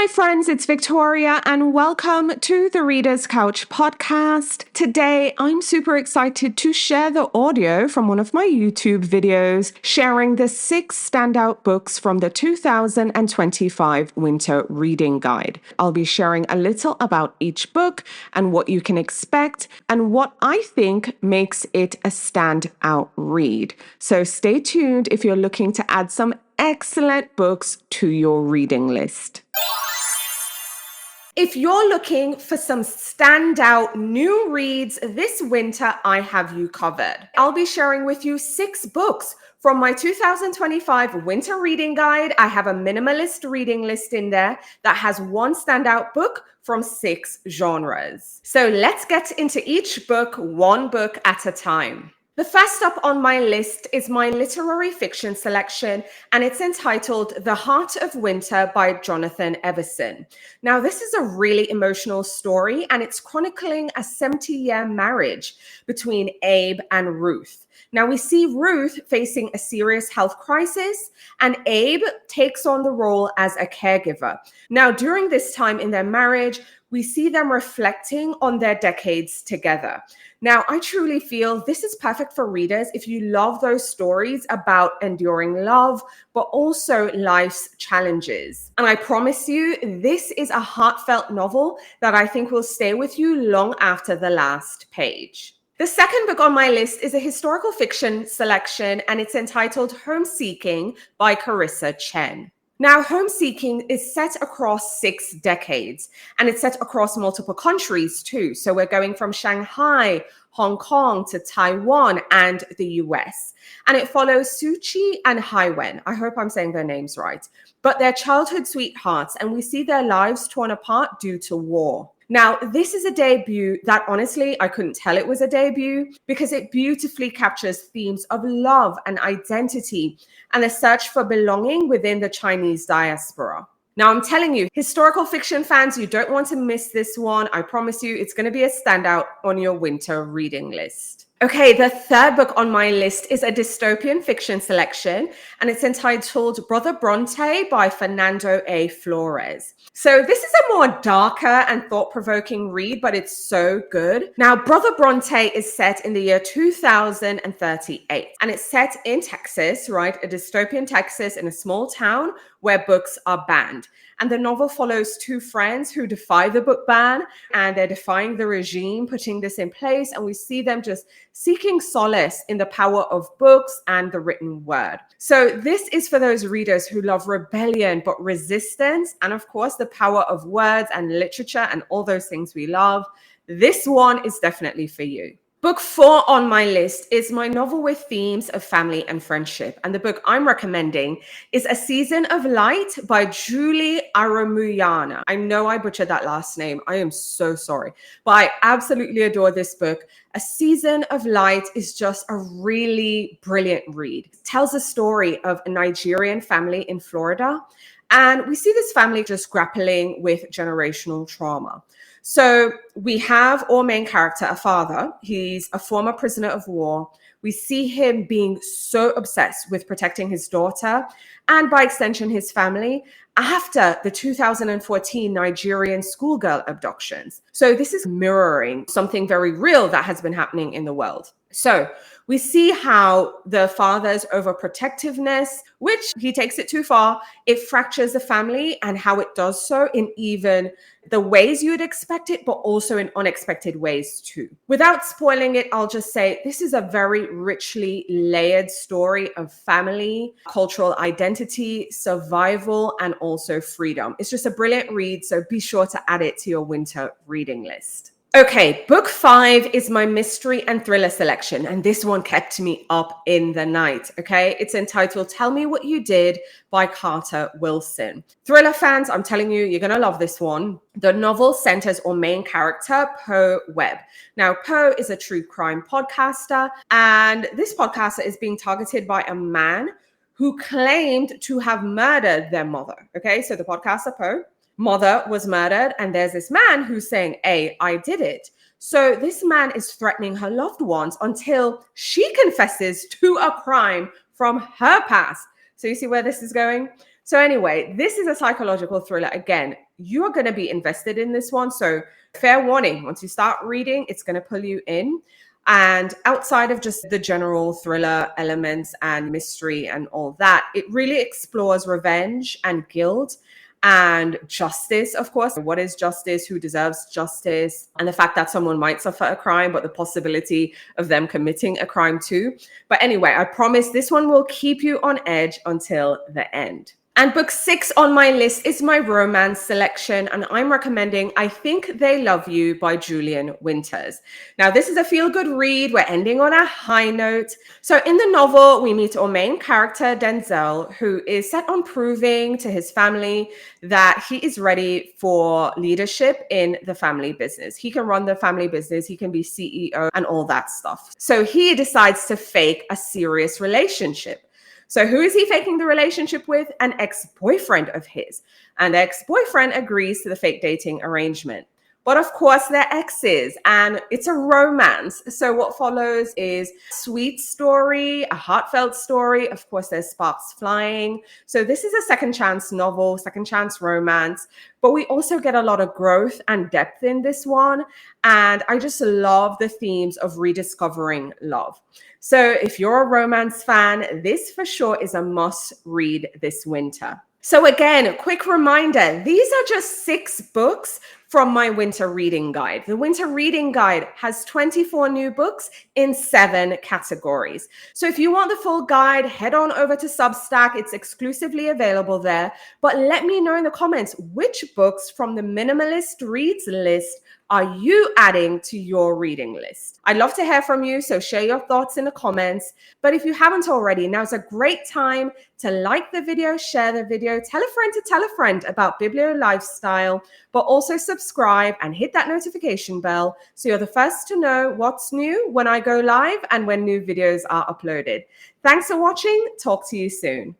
Hi friends, it's Victoria and welcome to the Reader's Couch podcast. Today, I'm super excited to share the audio from one of my YouTube videos sharing the 6 standout books from the 2025 Winter Reading Guide. I'll be sharing a little about each book and what you can expect and what I think makes it a standout read. So stay tuned if you're looking to add some excellent books to your reading list. If you're looking for some standout new reads this winter, I have you covered. I'll be sharing with you 6 books from my 2025 Winter Reading Guide. I have a minimalist reading list in there that has one standout book from 6 genres. So let's get into each book, one book at a time. The first up on my list is my literary fiction selection, and it's entitled The Heart of Winter by Jonathan Everson. Now, this is a really emotional story, and it's chronicling a 70-year marriage between Abe and Ruth. Now, we see Ruth facing a serious health crisis, and Abe takes on the role as a caregiver. Now, during this time in their marriage, we see them reflecting on their decades together. Now, I truly feel this is perfect for readers if you love those stories about enduring love, but also life's challenges. And I promise you, this is a heartfelt novel that I think will stay with you long after the last page. The second book on my list is a historical fiction selection, and it's entitled Homeseeking by Carissa Chen. Now, Homeseeking is set across 6 decades, and it's set across multiple countries too. So we're going from Shanghai, Hong Kong to Taiwan and the US. And it follows Suchi and Haiwen. I hope I'm saying their names right. But they're childhood sweethearts, and we see their lives torn apart due to war. Now, this is a debut that honestly, I couldn't tell it was a debut because it beautifully captures themes of love and identity and the search for belonging within the Chinese diaspora. Now, I'm telling you, historical fiction fans, you don't want to miss this one. I promise you, it's going to be a standout on your winter reading list. Okay, the third book on my list is a dystopian fiction selection, and it's entitled Brother Bronte by Fernando A. Flores. So this is a more darker and thought-provoking read, but it's so good. Now, Brother Bronte is set in the year 2038, and it's set in Texas, right? A dystopian Texas in a small town where books are banned. And the novel follows 2 friends who defy the book ban, and they're defying the regime, putting this in place. And we see them just seeking solace in the power of books and the written word. So this is for those readers who love rebellion, but resistance, and of course, the power of words and literature and all those things we love. This one is definitely for you. Book 4 on my list is my novel with themes of family and friendship. And the book I'm recommending is A Season of Light by Julie Aramuyana. I know I butchered that last name. I am so sorry. But I absolutely adore this book. A Season of Light is just a really brilliant read. It tells a story of a Nigerian family in Florida. And we see this family just grappling with generational trauma. So we have our main character, a father. He's a former prisoner of war. We see him being so obsessed with protecting his daughter and by extension his family after the 2014 Nigerian schoolgirl abductions. So this is mirroring something very real that has been happening in the world. So we see how the father's overprotectiveness, which he takes it too far, it fractures the family, and how it does so in even the ways you'd expect it, but also in unexpected ways too. Without spoiling it, I'll just say this is a very richly layered story of family, cultural identity, survival, and also freedom. It's just a brilliant read, so be sure to add it to your winter reading list. Okay, book 5 is my mystery and thriller selection, and this one kept me up in the night, okay? It's entitled Tell Me What You Did by Carter Wilson. Thriller fans, I'm telling you, you're going to love this one. The novel centers on main character, Poe Webb. Now, Poe is a true crime podcaster, and this podcaster is being targeted by a man who claimed to have murdered their mother, okay? So the podcaster, Poe, mother was murdered, and there's this man who's saying, hey, I did it. So this man is threatening her loved ones until she confesses to a crime from her past. So you see where this is going? So anyway, this is a psychological thriller. Again, you are going to be invested in this one. So fair warning, once you start reading, it's going to pull you in. And outside of just the general thriller elements and mystery and all that, it really explores revenge and guilt and justice, of course. What is justice? Who deserves justice? And the fact that someone might suffer a crime, but the possibility of them committing a crime too. But anyway, I promise this one will keep you on edge until the end. And book 6 on my list is my romance selection, and I'm recommending I Think They Love You by Julian Winters. Now, this is a feel-good read. We're ending on a high note. So in the novel, we meet our main character, Denzel, who is set on proving to his family that he is ready for leadership in the family business. He can run the family business, he can be CEO and all that stuff. So he decides to fake a serious relationship. So who is he faking the relationship with? An ex-boyfriend of his. And the ex-boyfriend agrees to the fake dating arrangement. But of course, they're exes and it's a romance. So what follows is a sweet story, a heartfelt story. Of course, there's sparks flying. So this is a second chance novel, second chance romance. But we also get a lot of growth and depth in this one. And I just love the themes of rediscovering love. So if you're a romance fan, this for sure is a must read this winter. So again, a quick reminder, these are just 6 books from my winter reading guide. The winter reading guide has 24 new books in 7 categories. So if you want the full guide, head on over to Substack. It's exclusively available there. But let me know in the comments which books from the Minimalist Reads list are you adding to your reading list? I'd love to hear from you, so share your thoughts in the comments. But if you haven't already, now's a great time to like the video, share the video, tell a friend about Biblio Lifestyle, but also subscribe and hit that notification bell so you're the first to know what's new when I go live and when new videos are uploaded. Thanks for watching. Talk to you soon.